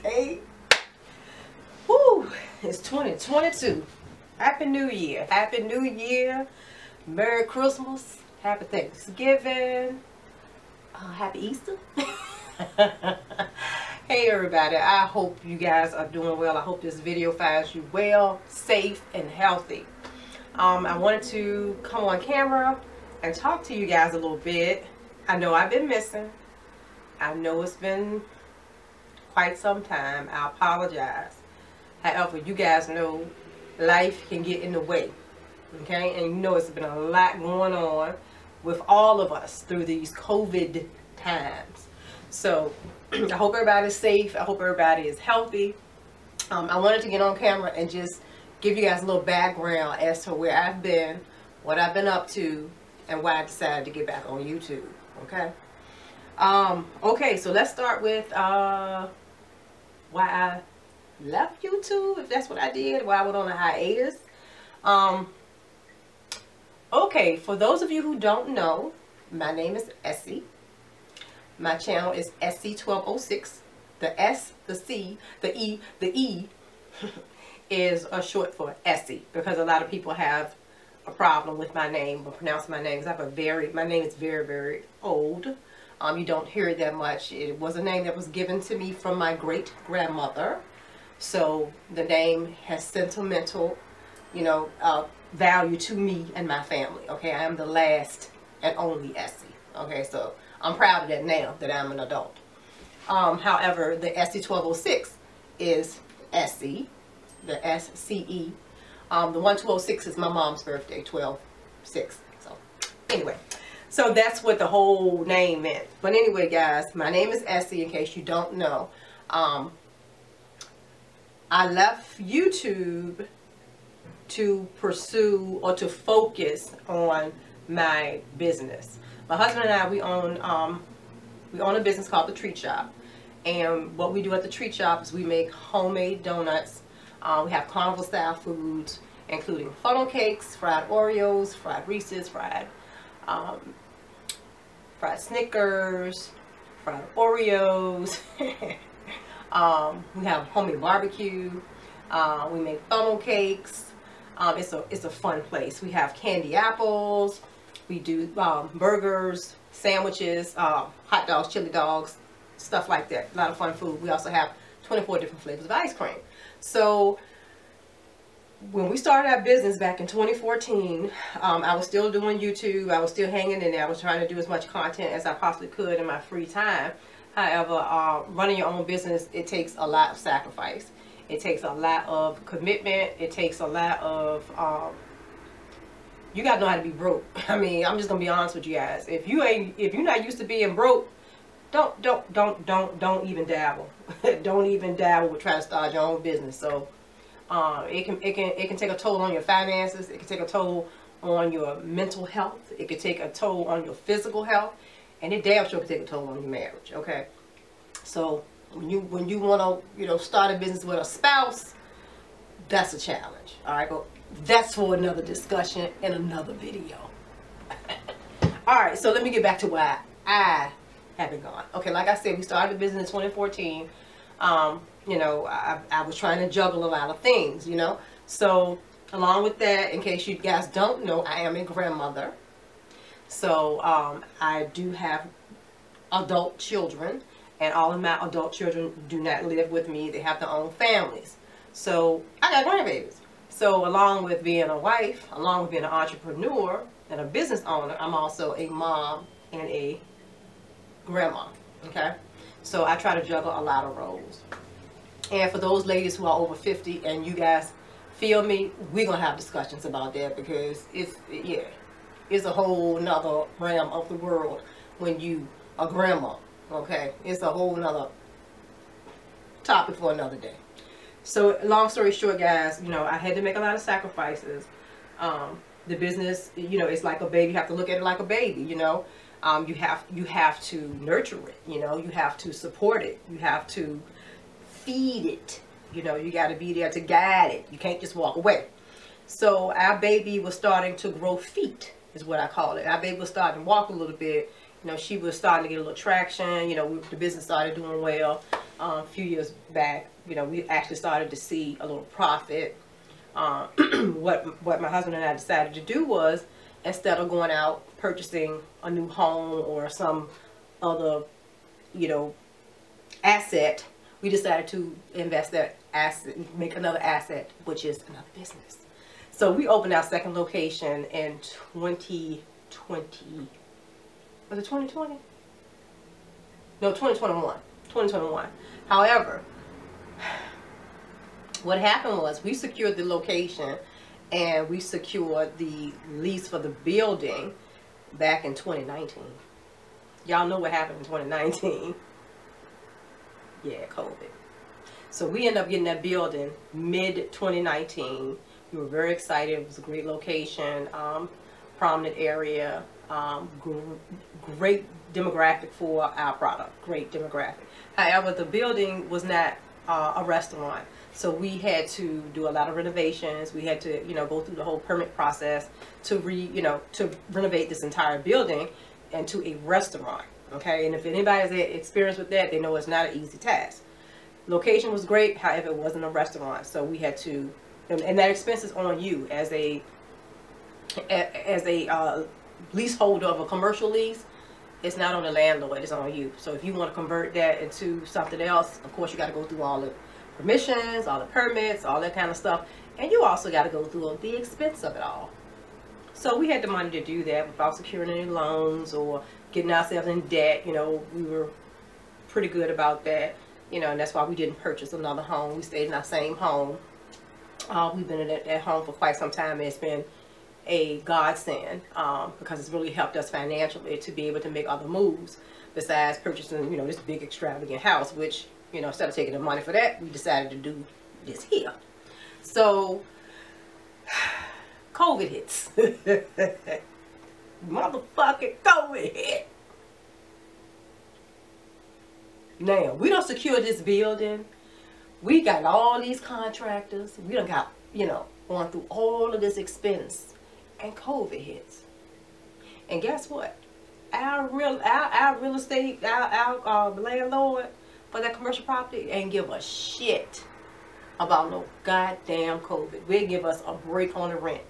Okay. Woo! It's 2022. Happy New Year. Happy New Year. Merry Christmas. Happy Thanksgiving. Happy Easter. Hey everybody. I hope you guys are doing well. I hope this video finds you well, safe, and healthy. I wanted to come on camera and talk to you guys a little bit. I know I've been missing. I know it's been quite some time. I apologize. However, you guys know life can get in the way. Okay? And you know it's been a lot going on with all of us through these COVID times. So I hope everybody's safe. I hope everybody is healthy. I wanted to get on camera and just give you guys a little background as to where I've been, what I've been up to, and why I decided to get back on YouTube. Okay? Okay, so let's start with why I left YouTube, if that's what I did, why I went on a hiatus. Okay, for those of you who don't know, my name is Essie. My channel is SC1206. The S, the C, the E is short for Essie, because a lot of people have a problem with my name or pronouncing my name. My name is very, very old. You don't hear it that much. It was a name that was given to me from my great-grandmother. So the name has sentimental, value to me and my family. Okay, I am the last and only Essie. Okay, so I'm proud of that now that I'm an adult. However, the SC1206 is Essie, the SCE. The 1206 is my mom's birthday, 12/6. So anyway. So that's what the whole name meant. But anyway, guys, my name is Essie, in case you don't know. I left YouTube to pursue or to focus on my business. My husband and I, we own a business called The Treat Shop. And what we do at The Treat Shop is we make homemade donuts. We have carnival style foods, including funnel cakes, fried Oreos, fried Reese's, fried Snickers, fried Oreos. We have homemade barbecue. We make funnel cakes. It's a fun place. We have candy apples. We do burgers, sandwiches, hot dogs, chili dogs, stuff like that. A lot of fun food. We also have 24 different flavors of ice cream. So when we started our business back in 2014, I was still doing YouTube. I was still hanging in there. I was trying to do as much content as I possibly could in my free time. However, running your own business, it takes a lot of sacrifice. It takes a lot of commitment. It takes a lot of, you gotta know how to be broke. I mean, I'm just gonna be honest with you guys. If you're not used to being broke, don't even dabble. Don't even dabble with trying to start your own business. So it can take a toll on your finances. It can take a toll on your mental health. It can take a toll on your physical health, and it damn sure can take a toll on your marriage. Okay, so when you want to start a business with a spouse, that's a challenge. All right, but that's for another discussion in another video. All right, so let me get back to why I haven't gone. Okay, like I said, we started the business in 2014. I was trying to juggle a lot of things, So along with that, in case you guys don't know, I am a grandmother. So I do have adult children, and all of my adult children do not live with me. They have their own families. So I got grandbabies. So along with being a wife, along with being an entrepreneur and a business owner, I'm also a mom and a grandma. Okay, so I try to juggle a lot of roles. And for those ladies who are over 50 and you guys feel me, we're gonna have discussions about that, because it's a whole nother realm of the world when you a grandma. Okay, it's a whole nother topic for another day. So long story short, guys, I had to make a lot of sacrifices. The business, it's like a baby. You have to look at it like a baby. You have to nurture it. You have to support it. You have to feed it. You got to be there to guide it. You can't just walk away. So our baby was starting to grow feet, is what I call it. Our baby was starting to walk a little bit. She was starting to get a little traction. The business started doing well. a few years back, you know, we actually started to see a little profit. What my husband and I decided to do was, instead of going out purchasing a new home or some other, you know, asset, we decided to invest that asset, make another asset, which is another business. So we opened our second location in 2020. Was it 2020? No, 2021. 2021. However, what happened was we secured the location and we secured the lease for the building back in 2019. Y'all know what happened in 2019. Yeah, COVID. So we ended up getting that building mid-2019. We were very excited. It was a great location, prominent area, great demographic for our product, great demographic. However, the building was not a restaurant. So we had to do a lot of renovations. We had to, you know, go through the whole permit process to to renovate this entire building into a restaurant. Okay, and if anybody's had experience with that, they know it's not an easy task. Location was great, however, it wasn't a restaurant, so we had to, and that expense is on you as a leaseholder of a commercial lease. It's not on the landlord, it's on you. So if you want to convert that into something else, of course you got to go through all the permissions, all the permits, all that kind of stuff, and you also got to go through the expense of it all. So we had the money to do that without securing any loans or getting ourselves in debt. You know, we were pretty good about that, you know, and that's why we didn't purchase another home. We stayed in our same home. We've been in that home for quite some time, and it's been a godsend because it's really helped us financially to be able to make other moves besides purchasing, you know, this big extravagant house, which, you know, instead of taking the money for that, we decided to do this here. So COVID hits. Motherfucking COVID hit. Now, we don't secure this building. We got all these contractors. We done got, you know, going through all of this expense. And COVID hits. And guess what? Our real estate, our landlord for that commercial property ain't give a shit about no goddamn COVID. They give us a break on the rent.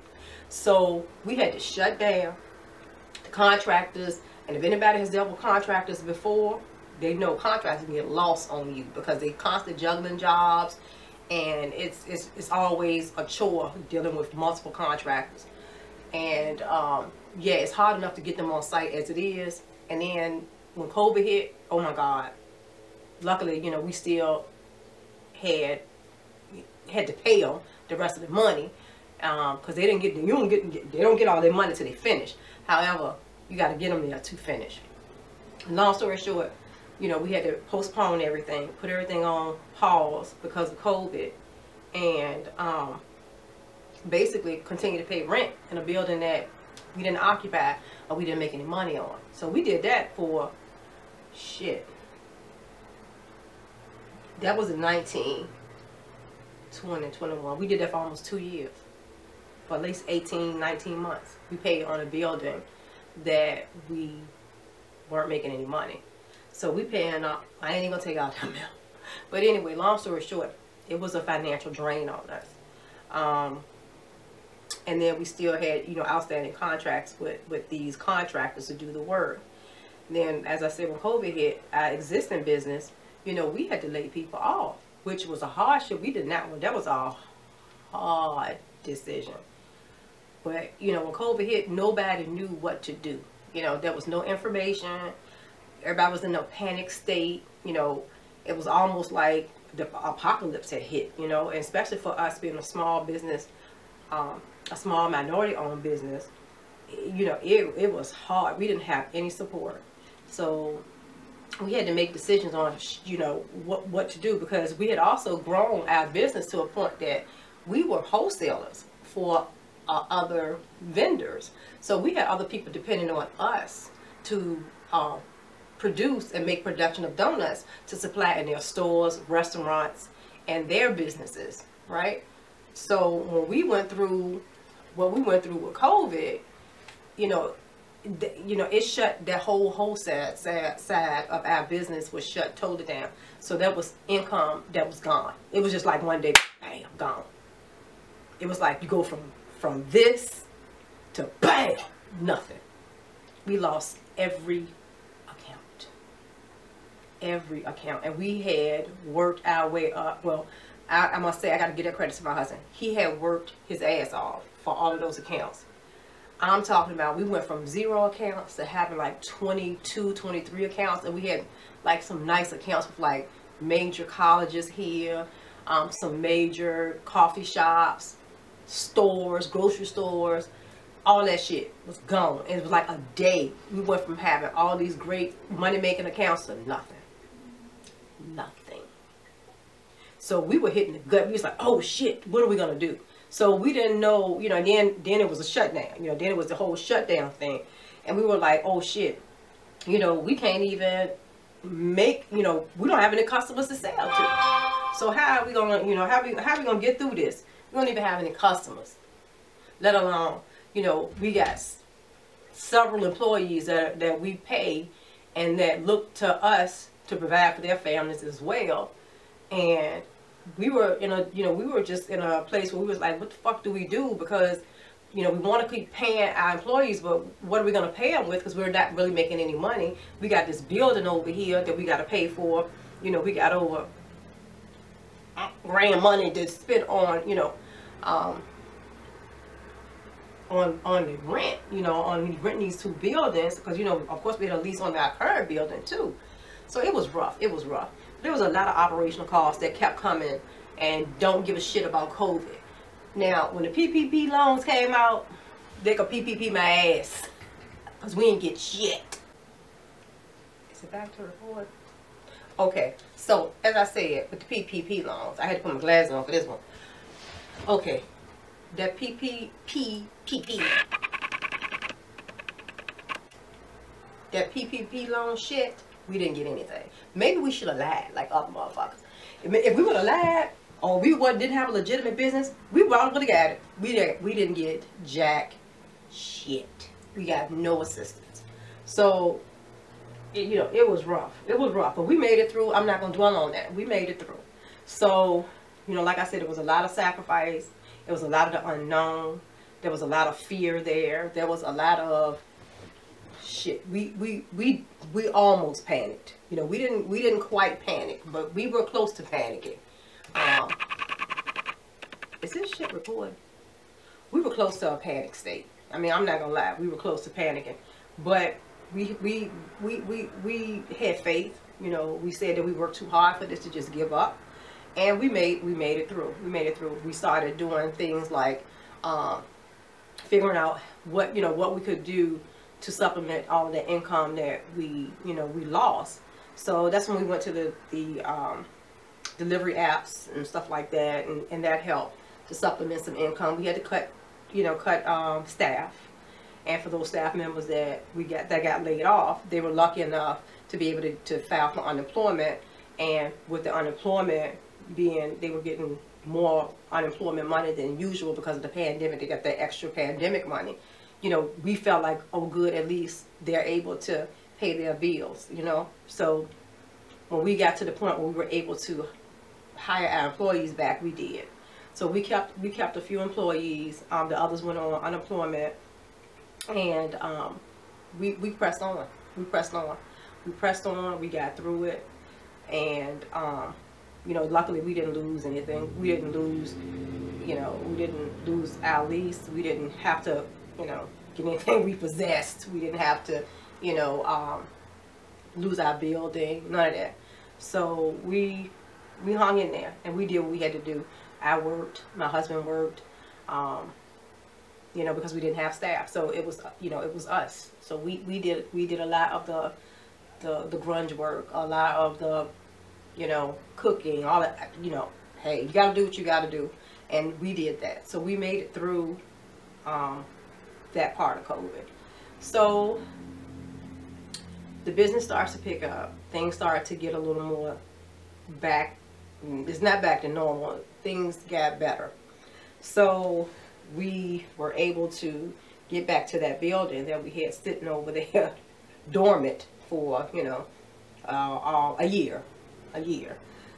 So we had to shut down the contractors. And if anybody has dealt with contractors before, they know contractors get lost on you because they constantly juggling jobs, and it's always a chore dealing with multiple contractors. And yeah, it's hard enough to get them on site as it is. And then when COVID hit, oh my God! Luckily, you know, we still had to pay them the rest of the money because they didn't get they don't get all their money till they finish. However, you got to get them there to finish. Long story short, you know, we had to postpone everything, put everything on pause because of COVID, and basically continue to pay rent in a building that we didn't occupy or we didn't make any money on. So we did that for shit. That was in 19, 20, 21. We did that for almost 2 years. For at least 18, 19 months. We paid on a building that we weren't making any money. So we paying up. I ain't even gonna take out that amount. But anyway, long story short, it was a financial drain on us. And then we still had, you know, outstanding contracts with these contractors to do the work. And then, as I said, when COVID hit, our existing business, you know, we had to lay people off, which was a hardship. We did not want. That was a hard decision. But, you know, when COVID hit, nobody knew what to do. You know, there was no information. Everybody was in a panic state. You know, it was almost like the apocalypse had hit, you know, and especially for us being a small business, a small minority-owned business, you know, it was hard. We didn't have any support. So we had to make decisions on, you know, what to do, because we had also grown our business to a point that we were wholesalers for other vendors. So we had other people depending on us to produce and make production of donuts to supply in their stores, restaurants, and their businesses, right? So when we went through what we went through with COVID, you know, you know, it shut, that whole side of our business was shut totally down. So that was income that was gone. It was just like one day, bam, gone. It was like you go from this to bam, nothing. We lost every account, and we had worked our way up. Well, I must say, I got to give that credit to my husband. He had worked his ass off for all of those accounts. I'm talking about, we went from 0 accounts to having like 22, 23 accounts, and we had like some nice accounts with like major colleges here, some major coffee shops, stores, grocery stores. All that shit was gone. And it was like a day. We went from having all these great money-making accounts to nothing. Nothing. So we were hitting the gut. We was like, oh shit, what are we going to do? So we didn't know, you know, then it was a shutdown. You know, then it was the whole shutdown thing. And we were like, oh shit, you know, we can't even make, you know, we don't have any customers to sell to. So how are we going to, you know, how are we going to get through this? We don't even have any customers, let alone, you know, we got several employees that we pay and that look to us to provide for their families as well. And we were in a, you know, we were just in a place where we was like, what the fuck do we do? Because, you know, we want to keep paying our employees, but what are we going to pay them with? Because we're not really making any money. We got this building over here that we got to pay for. You know, we got over grand money to spend on, you know, on the rent, you know, on renting these 2 buildings, because, you know, of course we had a lease on our current building too. So it was rough. It was rough. There was a lot of operational costs that kept coming and don't give a shit about COVID. Now, when the PPP loans came out, they could PPP my ass, because we didn't get shit. Is it back to report? Okay, so as I said, with the PPP loans, I had to put my glasses on for this one. Okay, that PPP, that PPP loan shit, we didn't get anything. Maybe we should have lied like other motherfuckers. If we would have lied, or we didn't have a legitimate business, we probably would have got it. We didn't get jack shit. We got no assistance. So, you know, it was rough. It was rough, but we made it through. I'm not going to dwell on that. We made it through. So, you know, like I said, it was a lot of sacrifice. It was a lot of the unknown. There was a lot of fear there. There was a lot of shit. We almost panicked. You know, we didn't quite panic, but we were close to panicking. Is this shit recording? We were close to a panic state. I mean, I'm not gonna lie, we were close to panicking, but we had faith. You know, we said that we worked too hard for this to just give up, and we made it through. We made it through. We started doing things like figuring out what we could do to supplement all of the income that we lost. So that's when we went to the delivery apps and stuff like that, and that helped to supplement some income. We had to cut staff, and for those staff members that got laid off, they were lucky enough to be able to file for unemployment, and with the unemployment being, they were getting more unemployment money than usual because of the pandemic. They got that extra pandemic money. You know, we felt like, oh good, at least they're able to pay their bills, you know. So when we got to the point where we were able to hire our employees back, we did. So we kept a few employees. The others went on unemployment, and we pressed on. We pressed on. We pressed on. We got through it, and you know, luckily we didn't lose anything. We didn't lose, you know, we didn't lose our lease. We didn't have to, you know, get anything repossessed. We didn't have to, you know, lose our building. None of that. So we hung in there, and we did what we had to do. I worked, my husband worked, you know, because we didn't have staff. So it was, you know, it was us. So we did a lot of the grunge work, a lot of the, you know, cooking, all that, you know, hey, you got to do what you got to do. And we did that. So we made it through that part of COVID. So the business starts to pick up. Things start to get a little more back. It's not back to normal. Things got better. So we were able to get back to that building that we had sitting over there dormant for, you know, a year.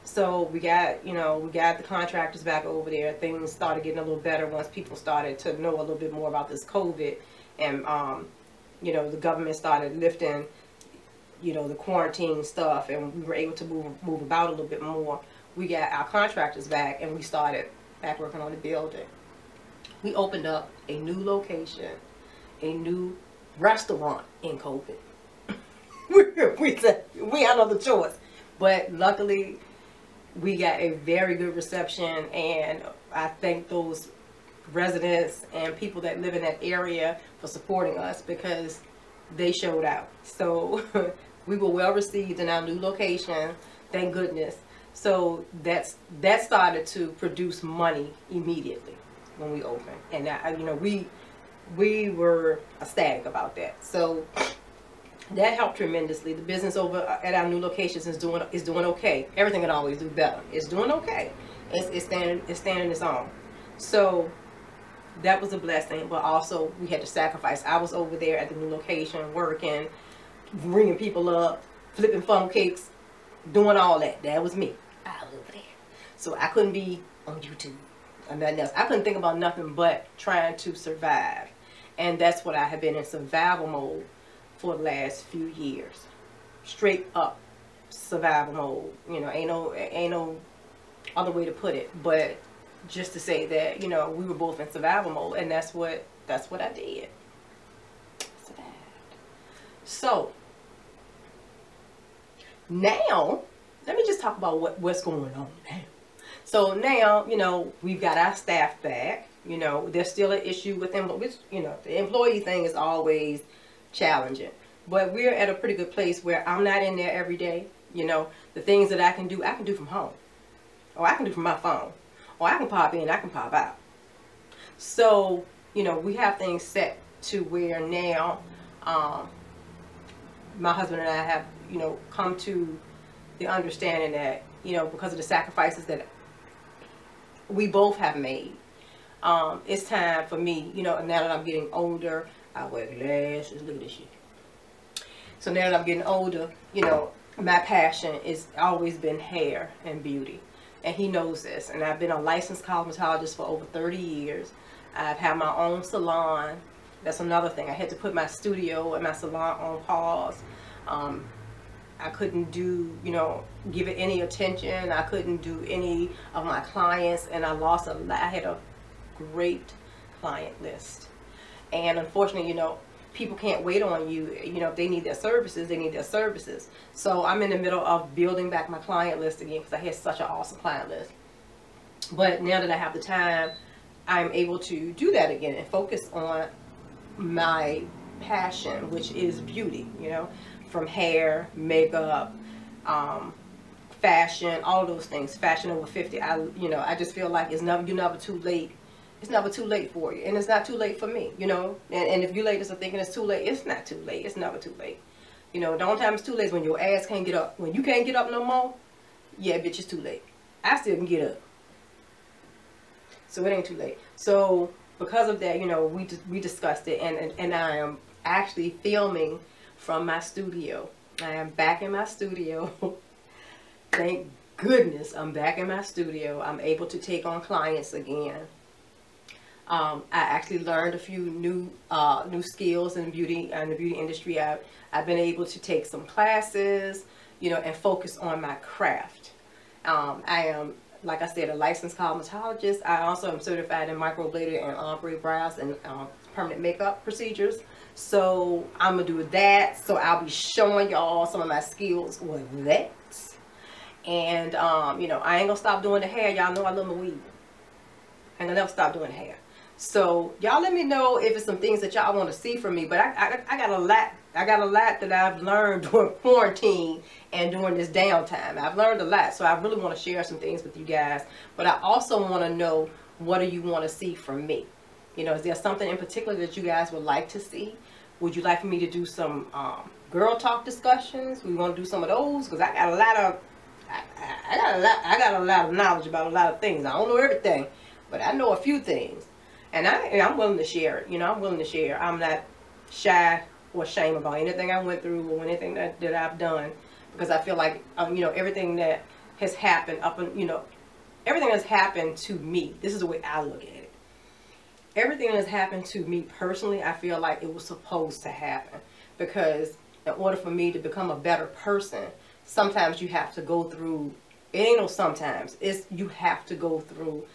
So we got, you know, we got the contractors back over there. Things started getting a little better once people started to know a little bit more about this COVID, and you know, the government started lifting, you know, the quarantine stuff, and we were able to move about a little bit more. We got our contractors back, and we started back working on the building. We opened up a new location, a new restaurant in COVID. we said we had no other choice, but luckily we got a very good reception, and I thank those residents and people that live in that area for supporting us, because they showed out. So we were well received in our new location, thank goodness. So that started to produce money immediately when we opened, and you know, we were ecstatic about that. So that helped tremendously. The business over at our new locations is doing okay. Everything can always do better. It's doing okay. It's standing its own. So that was a blessing, but also we had to sacrifice. I was over there at the new location working, ringing people up, flipping funnel cakes, doing all that. That was me. I was over there. So I couldn't be on YouTube or nothing else. I couldn't think about nothing but trying to survive. And that's what I have been in survival mode for the last few years. Straight up survival mode. You know, ain't no other way to put it, but just to say that, you know, we were both in survival mode, and that's what I did. Survived. So now let me just talk about what's going on now. So now, you know, we've got our staff back. You know, there's still an issue with them, which, you know, the employee thing is always challenging, but we're at a pretty good place where I'm not in there every day. You know, the things that I can do from home, or I can do from my phone, or I can pop in, I can pop out. So, you know, we have things set to where now my husband and I have, you know, come to the understanding that, you know, because of the sacrifices that we both have made, it's time for me, you know, now that I'm getting older, I wear glasses, look at this shit. So now that I'm getting older, you know, my passion has always been hair and beauty. And he knows this. And I've been a licensed cosmetologist for over 30 years. I've had my own salon. That's another thing. I had to put my studio and my salon on pause. I couldn't do, you know, give it any attention. I couldn't do any of my clients, and I lost a lot. I had a great client list. And unfortunately, you know, people can't wait on you. You know, if they need their services, they need their services. So I'm in the middle of building back my client list again, because I had such an awesome client list. But now that I have the time, I'm able to do that again and focus on my passion, which is beauty, you know, from hair, makeup, fashion, all those things. Fashion over 50. I just feel like you're never too late. It's never too late for you, and it's not too late for me, you know. And if you ladies are thinking it's too late, it's not too late. It's never too late. You know, the only time it's too late is when your ass can't get up. When you can't get up no more, yeah, bitch, it's too late. I still can get up, so it ain't too late. So because of that, you know, we discussed it, and I am actually filming from my studio. I am back in my studio. Thank goodness I'm back in my studio. I'm able to take on clients again. I actually learned a few new skills in the beauty industry. I've been able to take some classes, you know, and focus on my craft. I am, like I said, a licensed cosmetologist. I also am certified in microblading and ombre brows and permanent makeup procedures. So I'm gonna do that. So I'll be showing y'all some of my skills with that. And you know, I ain't gonna stop doing the hair. Y'all know I love my weave. I ain't gonna never stop doing the hair. So y'all let me know if it's some things that y'all want to see from me. But I got a lot. I got a lot that I've learned during quarantine and during this downtime. I've learned a lot, so I really want to share some things with you guys. But I also want to know, what do you want to see from me? You know, is there something in particular that you guys would like to see? Would you like for me to do some girl talk discussions? We want to do some of those, because I got a lot of I got a lot of knowledge about a lot of things. I don't know everything, but I know a few things. And I'm willing to share it. You know, I'm willing to share. I'm not shy or ashamed about anything I went through or anything that I've done, because I feel like, you know, everything that has happened everything that's happened to me, this is the way I look at it. Everything that's happened to me personally, I feel like it was supposed to happen, because in order for me to become a better person, sometimes you have to go through, it ain't no sometimes, you have to go through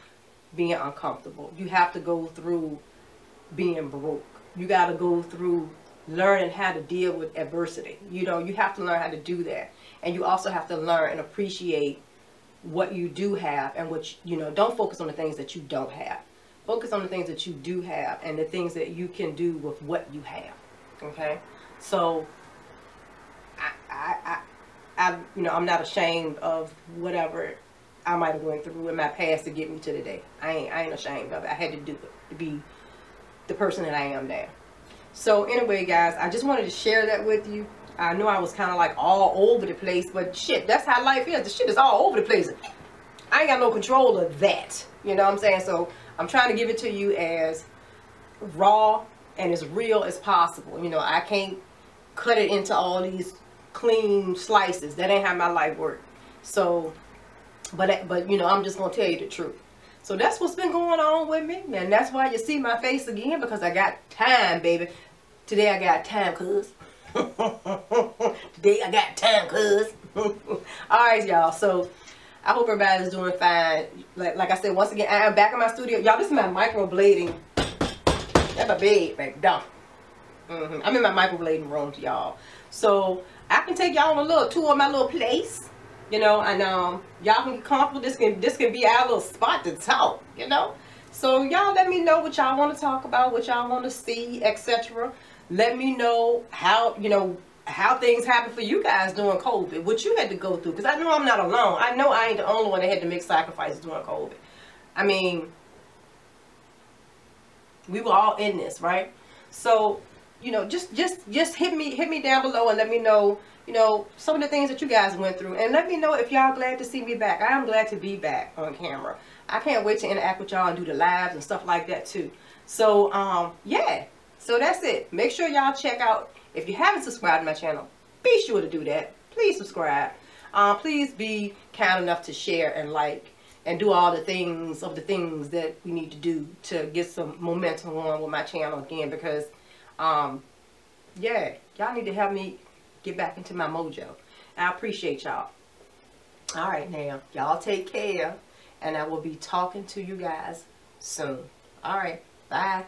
being uncomfortable. You have to go through being broke. You got to go through learning how to deal with adversity. You know, you have to learn how to do that. And you also have to learn and appreciate what you do have, and what, you know, don't focus on the things that you don't have. Focus on the things that you do have and the things that you can do with what you have. Okay? So you know, I'm not ashamed of whatever I might have went through in my past to get me to today. I ain't ashamed of it. I had to do it to be the person that I am now. So anyway, guys, I just wanted to share that with you. I know I was kind of like all over the place, but shit, that's how life is. The shit is all over the place. I ain't got no control of that. You know what I'm saying? So I'm trying to give it to you as raw and as real as possible. You know, I can't cut it into all these clean slices. That ain't how my life works. So, but you know, I'm just gonna tell you the truth. So that's what's been going on with me, and that's why you see my face again, because I got time, baby. Today I got time, cuz. Today I got time, cuz. Alright, y'all. So I hope everybody's doing fine. Like I said, once again, I'm back in my studio. Y'all, this is my microblading. That's my bed, baby. Dumb. I'm in my microblading room, y'all. So I can take y'all on a little tour of my little place. You know, and y'all can get comfortable. This can be our little spot to talk, you know. So y'all let me know what y'all want to talk about, what y'all want to see, etc. Let me know how, you know, how things happen for you guys during COVID, what you had to go through, because I know I'm not alone. I know I ain't the only one that had to make sacrifices during COVID. I mean, we were all in this, right? So, you know, just hit me down below and let me know, you know, some of the things that you guys went through, and let me know if y'all glad to see me back. I am glad to be back on camera. I can't wait to interact with y'all and do the lives and stuff like that too. So yeah, so that's it. Make sure y'all check out, if you haven't subscribed to my channel, be sure to do that. Please subscribe. Please be kind enough to share and like and do all the things that we need to do to get some momentum going with my channel again, because yeah, y'all need to help me get back into my mojo. I appreciate y'all. All right, now y'all take care, and I will be talking to you guys soon. All right, bye.